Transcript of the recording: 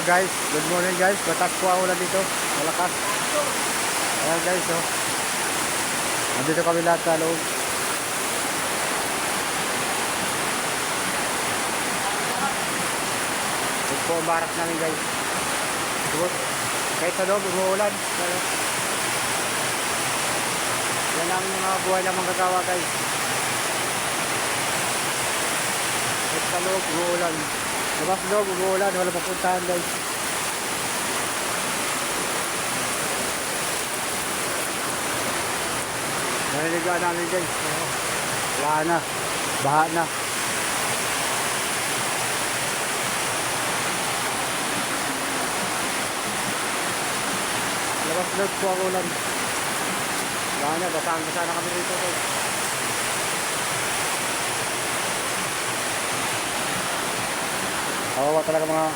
Guys, good morning guys. Batas po ang ulan dito. Malakas. Ayan guys, oh. Nandito kami lahat sa loob. Ito po ang barak namin guys. Kahit sa loob, umuulan. Yan ang mga buhay ng manggagawa guys. Kahit sa loob, umuulan. Labas loob, umuulan. Wala papuntahan guys. Naliligaan namin guys. Wala na. Baha na. Labas loob po ang ulan. Wala na. Basaan-basa na kami rito guys. Kawawa talaga mga